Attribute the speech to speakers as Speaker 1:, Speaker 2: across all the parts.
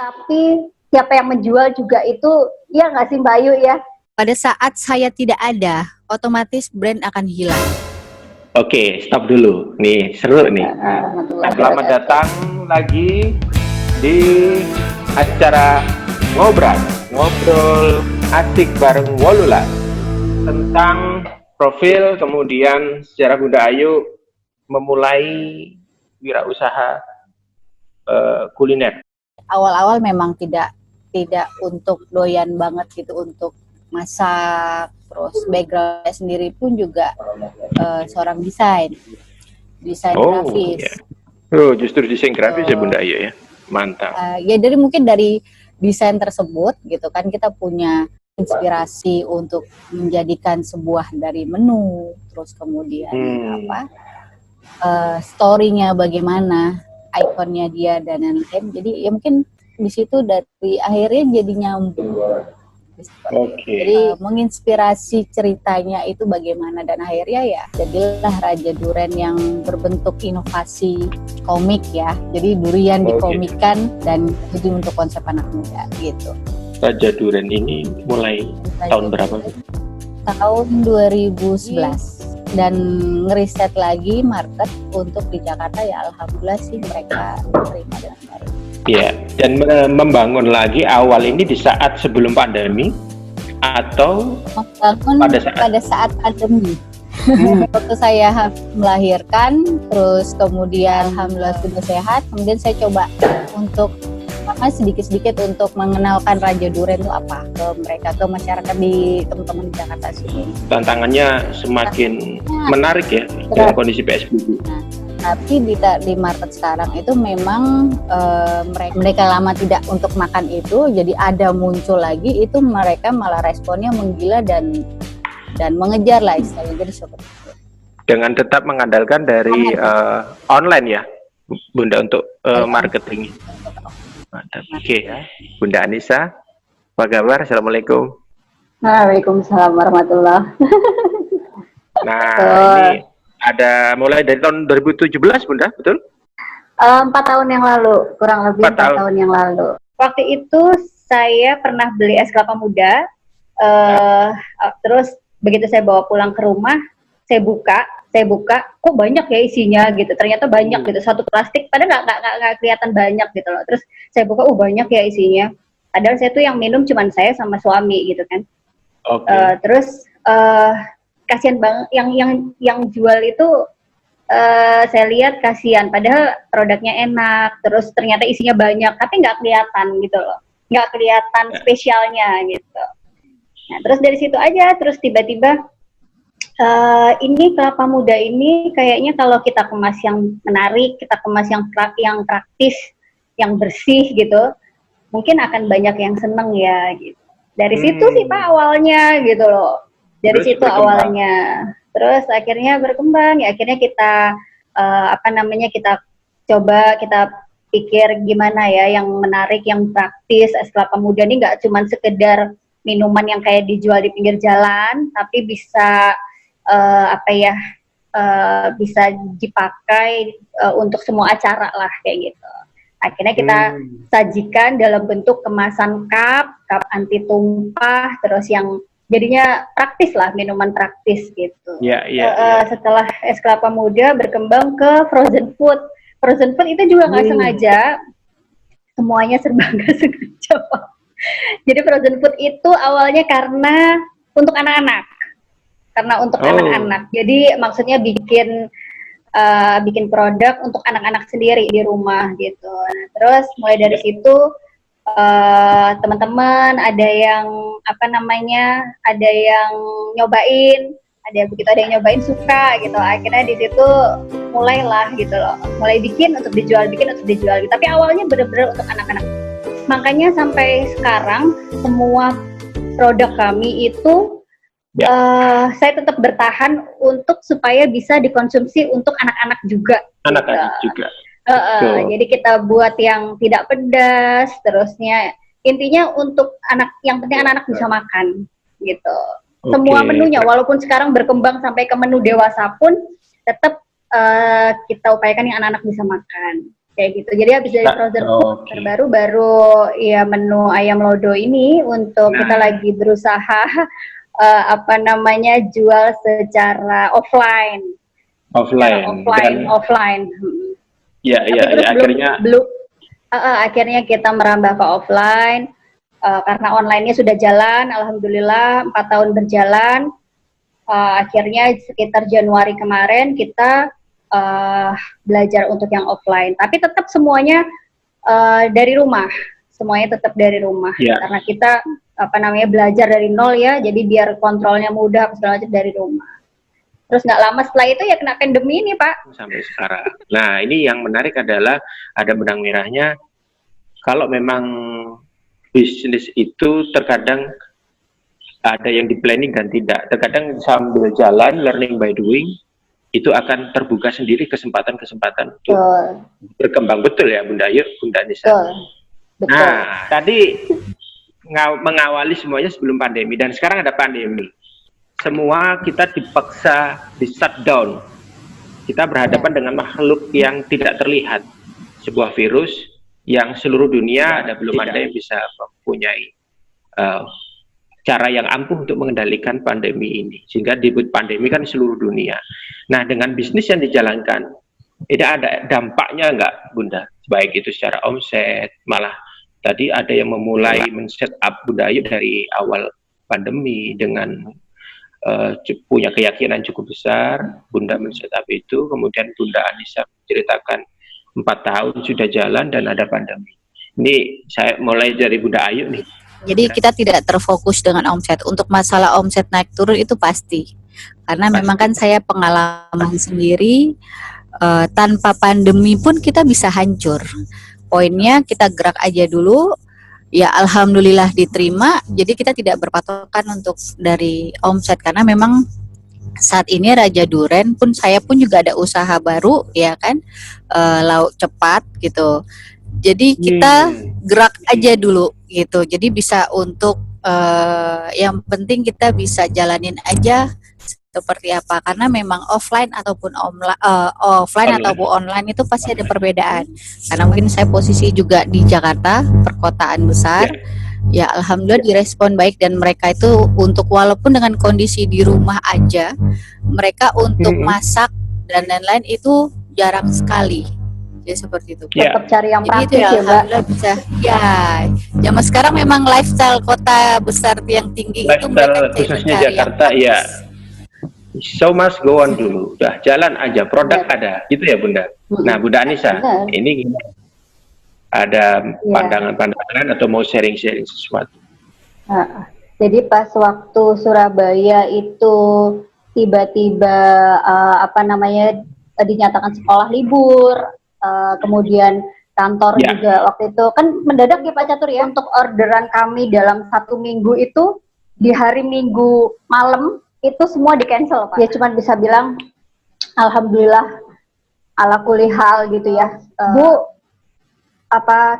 Speaker 1: tapi siapa yang menjual juga itu, ya nggak sih Mbak Ayu ya?
Speaker 2: Pada saat saya tidak ada, otomatis brand akan hilang.
Speaker 3: Oke, stop dulu. Nih, seru nih. Selamat datang lagi di acara ngobrol asik bareng Wolula tentang profil kemudian sejarah Bunda Ayu memulai wirausaha kuliner.
Speaker 2: Awal-awal memang tidak untuk doyan banget gitu untuk masak, terus background sendiri pun juga seorang desain grafis.
Speaker 3: Ya. Oh, justru desain grafis ya Bunda Ayu ya, mantap.
Speaker 2: Ya mungkin dari desain tersebut gitu kan kita punya inspirasi untuk menjadikan sebuah dari menu, terus kemudian story-nya bagaimana, ikonnya dia dan lain-lain. Jadi ya mungkin di situ dari akhirnya jadi nyambung. Jadi menginspirasi ceritanya itu bagaimana dan akhirnya ya jadilah Raja Duren yang berbentuk inovasi komik ya. Jadi durian dikomikan dan jadi untuk konsep anak muda gitu.
Speaker 3: Raja Duren ini mulai tahun berapa?
Speaker 2: Tahun 2011 dan ngeriset lagi market untuk di Jakarta ya alhamdulillah sih mereka terima dengan baik.
Speaker 3: Iya, dan membangun lagi awal ini di saat sebelum pandemi atau
Speaker 2: pada saat pandemi. Waktu saya melahirkan, terus kemudian alhamdulillah sudah sehat, kemudian saya coba untuk sedikit-sedikit untuk mengenalkan Raja Duren itu apa ke mereka, ke masyarakat di teman-teman di Jakarta sini.
Speaker 3: Tantangannya semakin menarik ya dalam kondisi PSBB.
Speaker 2: Tapi di market sekarang itu memang mereka lama tidak untuk makan itu, jadi ada muncul lagi itu mereka malah responnya menggila dan mengejar lah istilahnya, jadi seperti itu. Dengan
Speaker 3: tetap mengandalkan dari online ya Bunda untuk marketing. Oke. Bunda Anissa, apa kabar? Assalamualaikum.
Speaker 1: Waalaikumsalam warahmatullahi.
Speaker 3: Nah, ini ada mulai dari tahun 2017 Bunda, betul?
Speaker 1: 4 tahun yang lalu, kurang lebih 4 tahun yang lalu. Waktu itu saya pernah beli es kelapa muda, terus begitu saya bawa pulang ke rumah, saya buka, kok banyak ya isinya gitu. Ternyata banyak gitu, satu plastik, padahal nggak kelihatan banyak gitu loh. Terus saya buka, banyak ya isinya. Padahal saya tuh yang minum cuman saya sama suami gitu kan. Terus kasihan banget yang jual itu saya lihat kasihan, padahal produknya enak, terus ternyata isinya banyak, tapi nggak kelihatan gitu loh, nggak kelihatan spesialnya gitu. Nah terus dari situ aja, terus tiba-tiba ini kelapa muda ini kayaknya kalau kita kemas yang menarik, kita kemas yang praktis, yang bersih gitu, mungkin akan banyak yang seneng ya gitu. Dari situ sih Pak awalnya gitu loh. Dari terus situ berkembang. Awalnya, terus akhirnya berkembang. Ya akhirnya kita kita coba, kita pikir gimana ya yang menarik, yang praktis. Es kelapa muda ini nggak cuma sekedar minuman yang kayak dijual di pinggir jalan, tapi bisa bisa dipakai untuk semua acara lah kayak gitu. Akhirnya kita sajikan dalam bentuk kemasan cup anti tumpah, terus yang jadinya praktis lah, minuman praktis gitu. Setelah es kelapa muda berkembang ke frozen food. Frozen food itu juga nggak sengaja, semuanya serba nggak sengaja Pak. Jadi frozen food itu awalnya karena untuk anak-anak. Anak-anak. Jadi maksudnya bikin produk untuk anak-anak sendiri di rumah gitu. Nah, terus mulai dari situ teman-teman ada yang ada yang nyobain, ada yang nyobain suka gitu. Akhirnya di situ mulailah gitu loh, mulai bikin untuk dijual gitu. Tapi awalnya benar-benar untuk anak-anak. Makanya sampai sekarang semua produk kami itu saya tetap bertahan untuk supaya bisa dikonsumsi untuk anak-anak juga.
Speaker 3: Anak-anak juga.
Speaker 1: Jadi kita buat yang tidak pedas, terusnya intinya untuk anak, yang penting anak-anak bisa makan gitu. Semua menunya, walaupun sekarang berkembang sampai ke menu dewasa pun tetap kita upayakan yang anak-anak bisa makan kayak gitu. Jadi habis dari frozen food terbaru baru ya menu ayam lodo ini untuk kita lagi berusaha jual secara offline.
Speaker 3: Ya,
Speaker 1: akhirnya kita merambah ke offline karena online-nya sudah jalan, alhamdulillah 4 tahun berjalan. Akhirnya sekitar Januari kemarin kita belajar untuk yang offline, tapi tetap semuanya dari rumah, karena kita belajar dari nol ya, jadi biar kontrolnya mudah segala macam dari rumah. Terus nggak lama setelah itu ya kena pandemi ini, Pak.
Speaker 3: Sampai sekarang. Nah, ini yang menarik adalah ada benang merahnya. Kalau memang bisnis itu terkadang ada yang di planning dan tidak. Terkadang sambil jalan, learning by doing, itu akan terbuka sendiri kesempatan-kesempatan untuk berkembang. Betul ya, Bunda Ayu, Bunda Nisa?
Speaker 1: Betul.
Speaker 3: Nah, tadi mengawali semuanya sebelum pandemi, dan sekarang ada pandemi. Semua kita dipaksa di shutdown. Kita berhadapan dengan makhluk yang tidak terlihat, sebuah virus yang seluruh dunia belum ada yang bisa mempunyai cara yang ampuh untuk mengendalikan pandemi ini, sehingga disebut pandemi kan seluruh dunia. Nah, dengan bisnis yang dijalankan, tidak ada dampaknya nggak, Bunda? Baik itu secara omset, malah tadi ada yang memulai men-set up Bunda Ayu dari awal pandemi dengan punya keyakinan cukup besar. Bunda men-set up itu, kemudian Bunda Anissa menceritakan 4 tahun sudah jalan dan ada pandemi. Ini saya mulai dari Bunda Ayu nih.
Speaker 2: Jadi kita tidak terfokus dengan omset. Untuk masalah omset naik turun itu pasti. Karena memang kan saya pengalaman sendiri, tanpa pandemi pun kita bisa hancur. Poinnya kita gerak aja dulu. Ya alhamdulillah diterima, jadi kita tidak berpatokan untuk dari omset, karena memang saat ini Raja Duren pun saya pun juga ada usaha baru ya kan, lauk cepat gitu. Jadi kita gerak aja dulu gitu. Jadi bisa untuk yang penting kita bisa jalanin aja seperti apa, karena memang offline ataupun online itu pasti ada perbedaan. Karena mungkin saya posisi juga di Jakarta, perkotaan besar. Ya alhamdulillah direspon baik, dan mereka itu untuk walaupun dengan kondisi di rumah aja, mereka untuk masak dan lain-lain itu jarang sekali. Jadi seperti itu.
Speaker 1: Tetap cari yang praktis
Speaker 2: ya,
Speaker 1: Mbak.
Speaker 2: Bisa. Ya, zaman sekarang memang lifestyle kota besar yang tinggi itu mereka
Speaker 3: khususnya Jakarta ya. So must go on dulu, udah jalan aja, produk ada, gitu ya Bunda. Nah, Bunda Anissa, ini ada pandangan-pandangan atau mau sharing-sharing sesuatu?
Speaker 1: Jadi pas waktu Surabaya itu tiba-tiba dinyatakan sekolah libur, kemudian kantor juga waktu itu kan mendadak ya Pak Catur ya, untuk orderan kami dalam 1 minggu itu di hari Minggu malam itu semua di cancel Pak. Ya cuma bisa bilang alhamdulillah ala kulli hal gitu ya. Bu,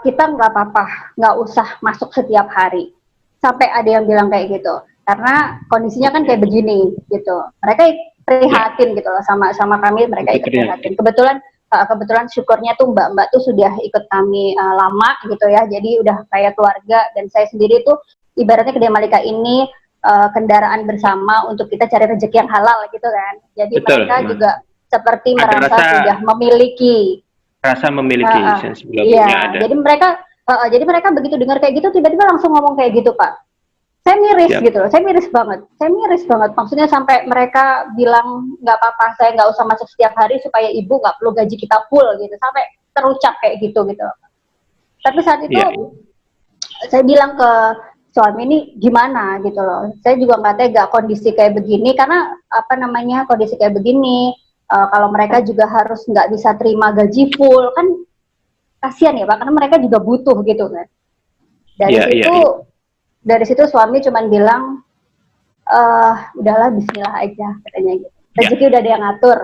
Speaker 1: kita nggak apa-apa, nggak usah masuk setiap hari. Sampai ada yang bilang kayak gitu. Karena kondisinya kan kayak begini gitu. Mereka prihatin gitu loh sama kami, mereka ikut prihatin. Kebetulan syukurnya tuh mbak-mbak tuh sudah ikut kami lama gitu ya. Jadi udah kayak keluarga, dan saya sendiri tuh ibaratnya Kedai Malika ini kendaraan bersama untuk kita cari rezeki yang halal gitu kan. Jadi mereka juga seperti merasa sudah memiliki sensibilitasnya ada. Jadi mereka begitu dengar kayak gitu tiba-tiba langsung ngomong kayak gitu Pak. Saya miris gitu loh, saya miris banget. Maksudnya sampai mereka bilang nggak apa-apa, saya nggak usah masuk setiap hari supaya ibu nggak perlu gaji kita full gitu, sampai terucap kayak gitu. Tapi saat itu saya bilang ke suami ini gimana gitu loh, saya juga nggak tega kondisi kayak begini, karena kondisi kayak begini, kalau mereka juga harus nggak bisa terima gaji full kan kasihan ya Pak, karena mereka juga butuh gitu kan. Dari situ suami cuman bilang udahlah bismillah aja katanya gitu, rezeki udah ada yang ngatur.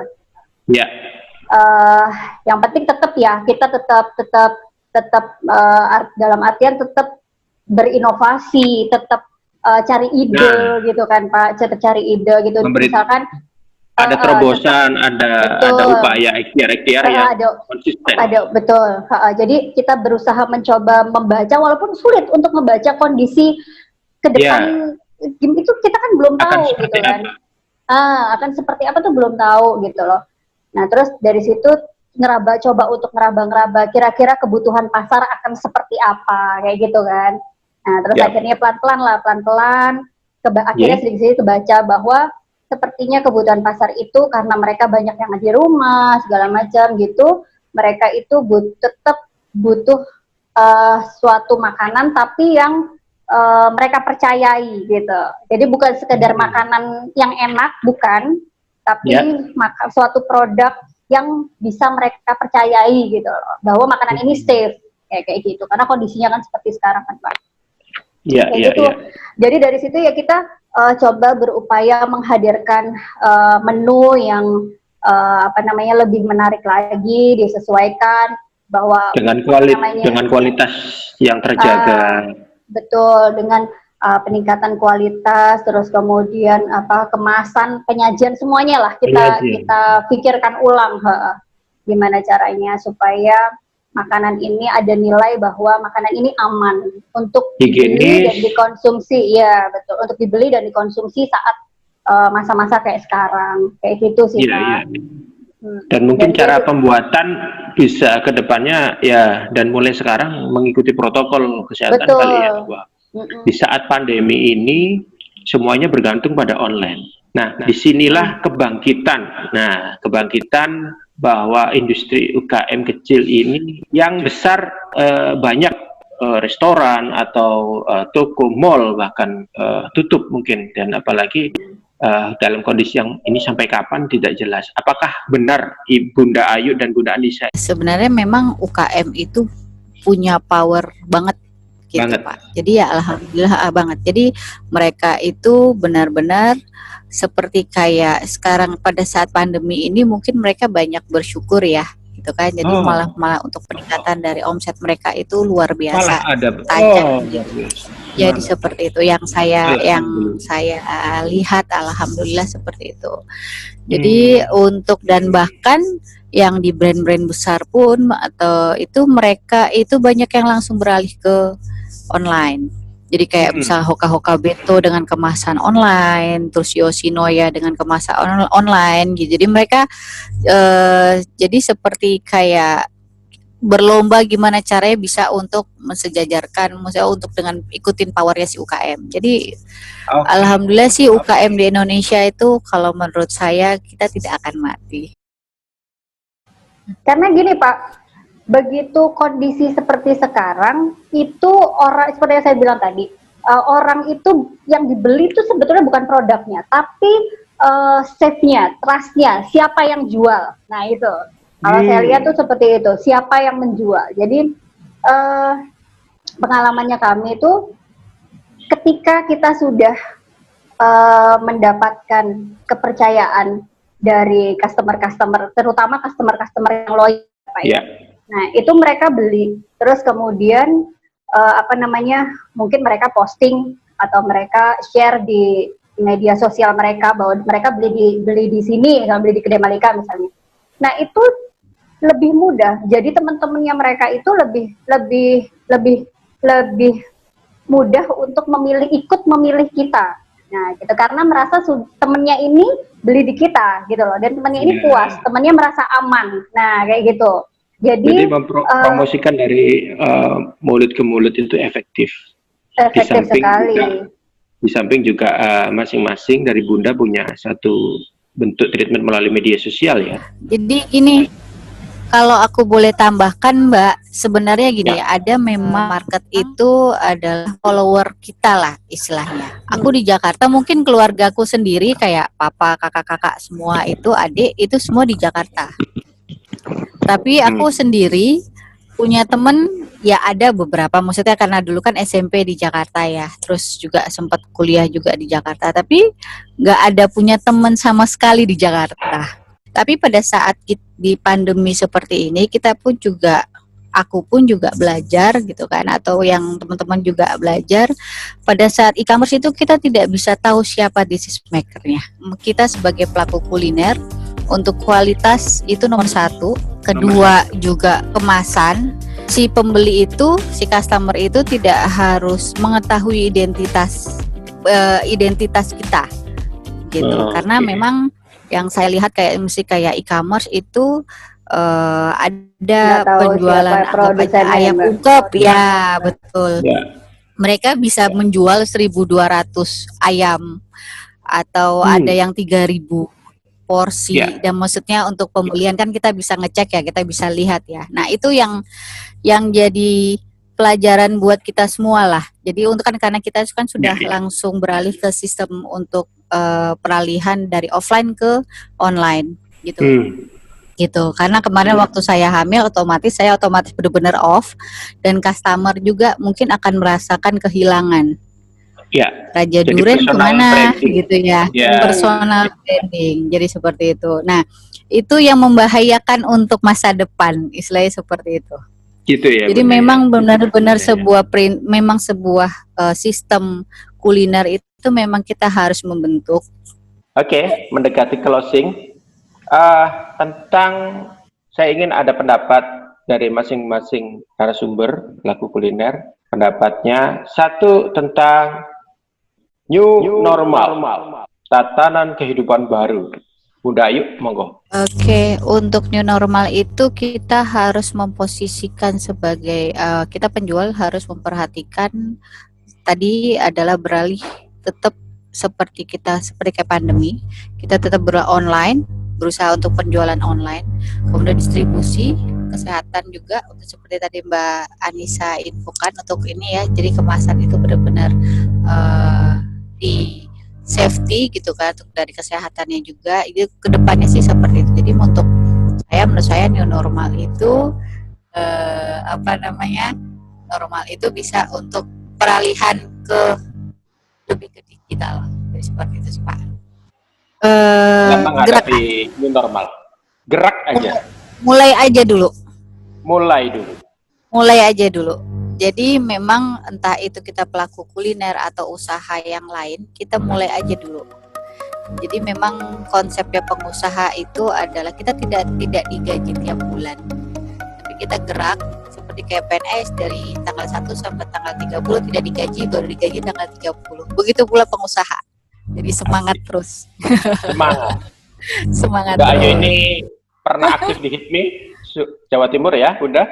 Speaker 1: Yang penting tetap ya kita tetap dalam artian tetap berinovasi, tetap cari ide gitu kan Pak, cari ide gitu. Misalkan
Speaker 3: ada terobosan, ada upaya ikhtiar-ikhtiar yang konsisten.
Speaker 1: Betul. Jadi kita berusaha mencoba membaca, walaupun sulit untuk membaca kondisi ke depan itu kita kan belum tahu gitu kan. Akan seperti apa tuh belum tahu gitu loh. Nah terus dari situ coba untuk ngeraba kira-kira kebutuhan pasar akan seperti apa kayak gitu kan. Nah terus akhirnya pelan-pelan akhirnya sedikit-sedikit kebaca bahwa sepertinya kebutuhan pasar itu karena mereka banyak yang di rumah segala macam gitu, mereka itu tetap butuh suatu makanan tapi yang mereka percayai gitu. Jadi bukan sekedar makanan yang enak, bukan, tapi suatu produk yang bisa mereka percayai gitu loh, bahwa makanan ini safe kayak gitu. Karena kondisinya kan seperti sekarang kan Pak. Jadi dari situ ya kita coba berupaya menghadirkan menu yang lebih menarik lagi, disesuaikan bahwa
Speaker 3: dengan kualitas yang terjaga.
Speaker 1: Betul, dengan peningkatan kualitas, terus kemudian kemasan, penyajian semuanya lah kita pikirkan ulang gimana caranya supaya makanan ini ada nilai bahwa makanan ini aman untuk dibeli dan dikonsumsi, ya betul, untuk dibeli dan dikonsumsi saat masa-masa kayak sekarang, kayak gitu sih Pak.
Speaker 3: Dan mungkin cara pembuatan bisa ke depannya ya, dan mulai sekarang mengikuti protokol kesehatan kali ya, bahwa di saat pandemi ini semuanya bergantung pada online. Nah, disinilah kebangkitan. Nah, kebangkitan bahwa industri UKM kecil ini yang besar banyak restoran atau toko, mall bahkan tutup mungkin, dan apalagi dalam kondisi yang ini sampai kapan tidak jelas. Apakah benar Bunda Ayu dan Bunda Anissa?
Speaker 2: Sebenarnya memang UKM itu punya power banget gitu Pak. Jadi ya alhamdulillah banget. Jadi mereka itu benar-benar seperti kayak sekarang pada saat pandemi ini mungkin mereka banyak bersyukur ya gitu kan. Jadi malah untuk peningkatan dari omset mereka itu luar biasa. Tajam gitu. Jadi seperti itu yang saya lihat, alhamdulillah seperti itu. Jadi untuk, dan bahkan yang di brand-brand besar pun atau itu mereka itu banyak yang langsung beralih ke online. Jadi kayak misalnya Hoka Beto dengan kemasan online, terus Yoshinoya dengan kemasan online gitu. Jadi mereka jadi seperti kayak berlomba gimana caranya bisa untuk mensejajarkan, maksudnya untuk dengan ikutin powernya si UKM. Jadi alhamdulillah sih UKM di Indonesia itu kalau menurut saya kita tidak akan mati.
Speaker 1: Karena gini Pak, begitu kondisi seperti sekarang itu orang, seperti yang saya bilang tadi, orang itu yang dibeli itu sebetulnya bukan produknya, tapi safe-nya, trust-nya, siapa yang jual. Nah itu, kalau saya lihat tuh seperti itu, siapa yang menjual. Jadi pengalamannya kami itu ketika kita sudah mendapatkan kepercayaan dari customer-customer, terutama customer-customer yang loyal, Pak ya. Nah, itu mereka beli, terus kemudian mungkin mereka posting atau mereka share di media sosial mereka bahwa mereka beli di sini, misalnya beli di Kedai Malika misalnya. Nah, itu lebih mudah. Jadi teman-temannya mereka itu lebih mudah untuk ikut memilih kita. Nah, gitu, karena merasa temennya ini beli di kita gitu loh, dan temennya ini puas, temennya merasa aman. Nah, kayak gitu. Jadi
Speaker 3: mempromosikan dari mulut ke mulut itu efektif.
Speaker 1: Efektif sekali.
Speaker 3: Di samping juga masing-masing dari Bunda punya satu bentuk treatment melalui media sosial ya.
Speaker 2: Jadi ini kalau aku boleh tambahkan Mbak, sebenarnya gini, ada memang market itu adalah follower kita lah istilahnya. Aku di Jakarta, mungkin keluargaku sendiri kayak papa, kakak-kakak semua itu, adik itu semua di Jakarta. Tapi aku sendiri punya temen, ya ada beberapa, maksudnya karena dulu kan SMP di Jakarta ya, terus juga sempat kuliah juga di Jakarta, tapi nggak ada punya temen sama sekali di Jakarta. Tapi pada saat di pandemi seperti ini, kita pun juga aku pun juga belajar gitu kan, atau yang teman-teman juga belajar. Pada saat e-commerce itu kita tidak bisa tahu siapa decision makernya. Kita sebagai pelaku kuliner, untuk kualitas itu nomor satu, kedua juga kemasan. Si pembeli itu, si customer itu tidak harus mengetahui identitas kita gitu, karena memang yang saya lihat kayak e-commerce itu ada penjualan ayam ungkep, ya betul. Mereka bisa menjual 1.200 ayam atau ada yang 3.000 porsi, dan maksudnya untuk pembelian kan kita bisa ngecek ya, kita bisa lihat ya. Nah itu yang jadi pelajaran buat kita semua lah. Jadi untuk karena kita kan sudah langsung beralih ke sistem untuk peralihan dari offline ke online gitu. Gitu. Karena kemarin waktu saya hamil saya otomatis benar-benar off, dan customer juga mungkin akan merasakan kehilangan. Raja Duren kemana gitu ya, personal branding. Jadi seperti itu. Nah, itu yang membahayakan untuk masa depan, istilahnya seperti itu.
Speaker 3: Gitu ya.
Speaker 2: Jadi memang benar-benar sebuah sistem kuliner itu memang kita harus membentuk.
Speaker 3: Oke, mendekati closing. Tentang saya ingin ada pendapat dari masing-masing narasumber pelaku kuliner. Pendapatnya satu tentang new normal, tatanan kehidupan baru. Bunda Ayu, monggo.
Speaker 2: Oke, untuk new normal itu kita harus memposisikan sebagai kita penjual harus memperhatikan tadi adalah beralih tetap seperti kayak pandemi, kita tetap online, berusaha untuk penjualan online, kemudian distribusi, kesehatan juga untuk seperti tadi Mbak Anissa infokan untuk ini ya, jadi kemasan itu benar-benar di safety gitu kan, untuk dari kesehatannya juga. Itu kedepannya sih seperti itu. Jadi menurut saya new normal itu normal itu bisa untuk peralihan lebih ke digital. Jadi seperti itu sih Pak.
Speaker 3: Menghadapi new normal, gerak aja.
Speaker 2: Mulai aja dulu. Jadi memang entah itu kita pelaku kuliner atau usaha yang lain, kita mulai aja dulu. Jadi memang konsepnya pengusaha itu adalah kita tidak digaji tiap bulan, tapi kita gerak seperti kayak PNS dari tanggal 1 sampai tanggal 30 tidak digaji, baru digaji tanggal 30. Begitu pula pengusaha. Jadi semangat terus. Semangat.
Speaker 3: Mbak Ayu ini pernah aktif di HIPMI Jawa Timur ya, Bunda?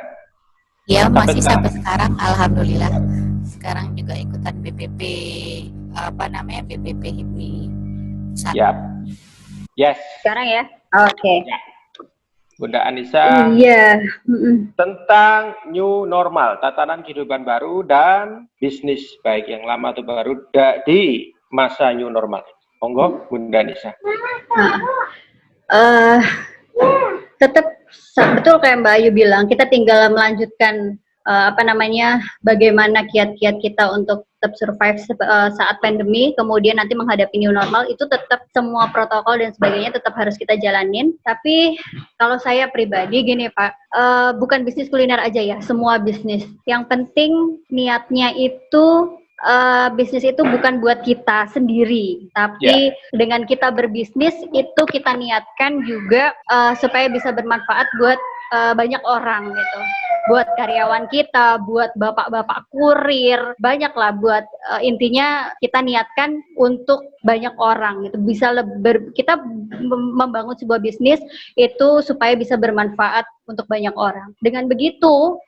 Speaker 2: Ya, masih sampai sekarang, alhamdulillah. Sekarang juga ikutan BPP HIPMI.
Speaker 3: Siap. Yes.
Speaker 1: Sekarang ya. Oke.
Speaker 3: Ya. Bunda Anissa.
Speaker 1: Iya.
Speaker 3: Tentang new normal, tatanan kehidupan baru dan bisnis baik yang lama atau baru di masa new normal. Monggo, Bunda Anissa.
Speaker 1: Tetap betul kayak Mbak Ayu bilang, kita tinggal melanjutkan bagaimana kiat-kiat kita untuk tetap survive saat pandemi, kemudian nanti menghadapi new normal, itu tetap semua protokol dan sebagainya tetap harus kita jalanin. Tapi kalau saya pribadi gini Pak, bukan bisnis kuliner aja ya, semua bisnis. Yang penting niatnya itu bisnis itu bukan buat kita sendiri, tapi dengan kita berbisnis itu kita niatkan juga supaya bisa bermanfaat buat banyak orang gitu, buat karyawan kita, buat bapak-bapak kurir, banyaklah buat intinya kita niatkan untuk banyak orang gitu, bisa kita membangun sebuah bisnis itu supaya bisa bermanfaat untuk banyak orang. Dengan begitu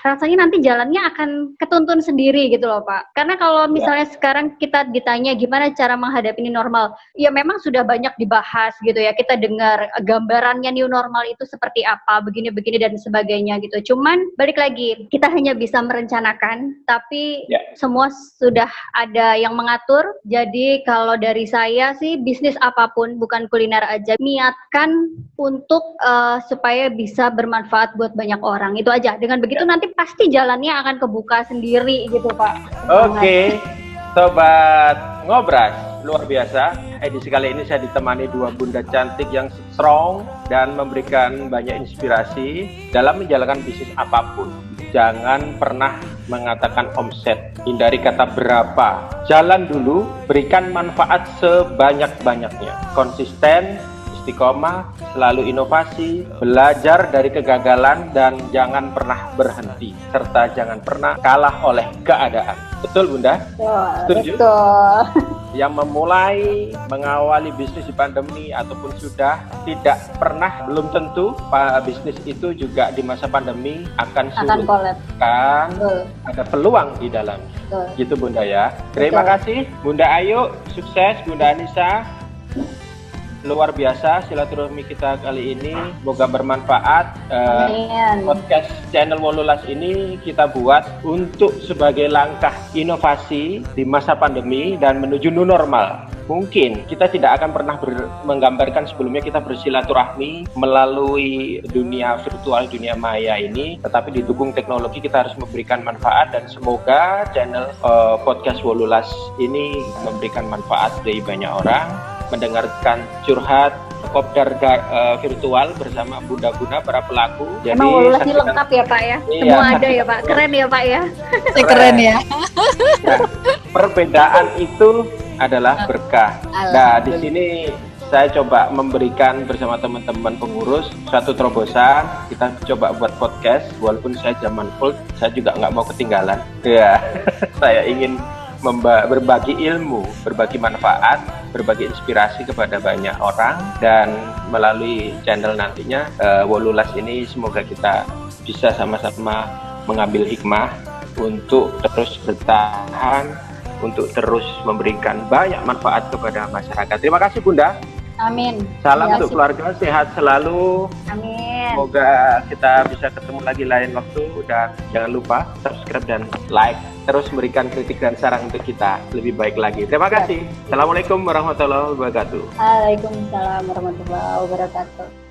Speaker 1: rasanya nanti jalannya akan ketuntun sendiri gitu loh Pak. Karena kalau misalnya sekarang kita ditanya gimana cara menghadapi new normal, ya memang sudah banyak dibahas gitu ya. Kita dengar gambarannya new normal itu seperti apa, begini-begini dan sebagainya gitu. Cuman balik lagi, kita hanya bisa merencanakan, tapi semua sudah ada yang mengatur. Jadi kalau dari saya sih bisnis apapun, bukan kuliner aja, niatkan untuk supaya bisa bermanfaat buat banyak orang. Itu aja. Dengan begitu nanti pasti jalannya akan kebuka sendiri gitu Pak.
Speaker 3: Oke, Sobat Ngobras. luar biasa. Edisi kali ini saya ditemani dua bunda cantik yang strong dan memberikan banyak inspirasi dalam menjalankan bisnis apapun. Jangan pernah mengatakan omset, hindari kata berapa. Jalan dulu, berikan manfaat sebanyak-banyaknya. Konsisten, istiqomah, selalu inovasi, belajar dari kegagalan, dan jangan pernah berhenti, serta jangan pernah kalah oleh keadaan. Betul, Bunda? Setuju?
Speaker 1: Betul.
Speaker 3: Yang memulai mengawali bisnis di pandemi ataupun sudah, tidak pernah, belum tentu bisnis itu juga di masa pandemi akan sulit.
Speaker 1: Collab.
Speaker 3: Kan ada peluang di dalam. Gitu, Bunda ya. Terima kasih Bunda Ayu, sukses Bunda Anissa. Luar biasa silaturahmi kita kali ini, semoga bermanfaat. Podcast channel Wolulas ini kita buat untuk sebagai langkah inovasi di masa pandemi dan menuju new normal. Mungkin kita tidak akan pernah menggambarkan sebelumnya kita bersilaturahmi melalui dunia virtual, dunia maya ini, tetapi didukung teknologi kita harus memberikan manfaat, dan semoga channel podcast Wolulas ini memberikan manfaat bagi banyak orang, mendengarkan curhat kopdar virtual bersama bunda-bunda para pelaku.
Speaker 1: Jadi emang Wolulas ini lengkap ya Pak ya? Iya, semua ada ya Pak, keren ya Pak ya?
Speaker 2: Keren ya.
Speaker 3: Nah, perbedaan itu adalah berkah. Nah, di sini saya coba memberikan bersama teman-teman pengurus satu terobosan. Kita coba buat podcast, walaupun saya zaman old, saya juga nggak mau ketinggalan. Ya, saya ingin berbagi ilmu, berbagi manfaat, berbagi inspirasi kepada banyak orang, dan melalui channel nantinya Wolulas ini semoga kita bisa sama-sama mengambil hikmah untuk terus bertahan, untuk terus memberikan banyak manfaat kepada masyarakat. Terima kasih Bunda.
Speaker 1: Amin.
Speaker 3: Salam untuk keluarga, sehat selalu.
Speaker 1: Amin.
Speaker 3: Semoga kita bisa ketemu lagi lain waktu, dan jangan lupa subscribe dan like. Terus memberikan kritik dan saran untuk kita lebih baik lagi. Terima kasih. Assalamualaikum warahmatullahi wabarakatuh.
Speaker 1: Waalaikumsalam warahmatullahi wabarakatuh.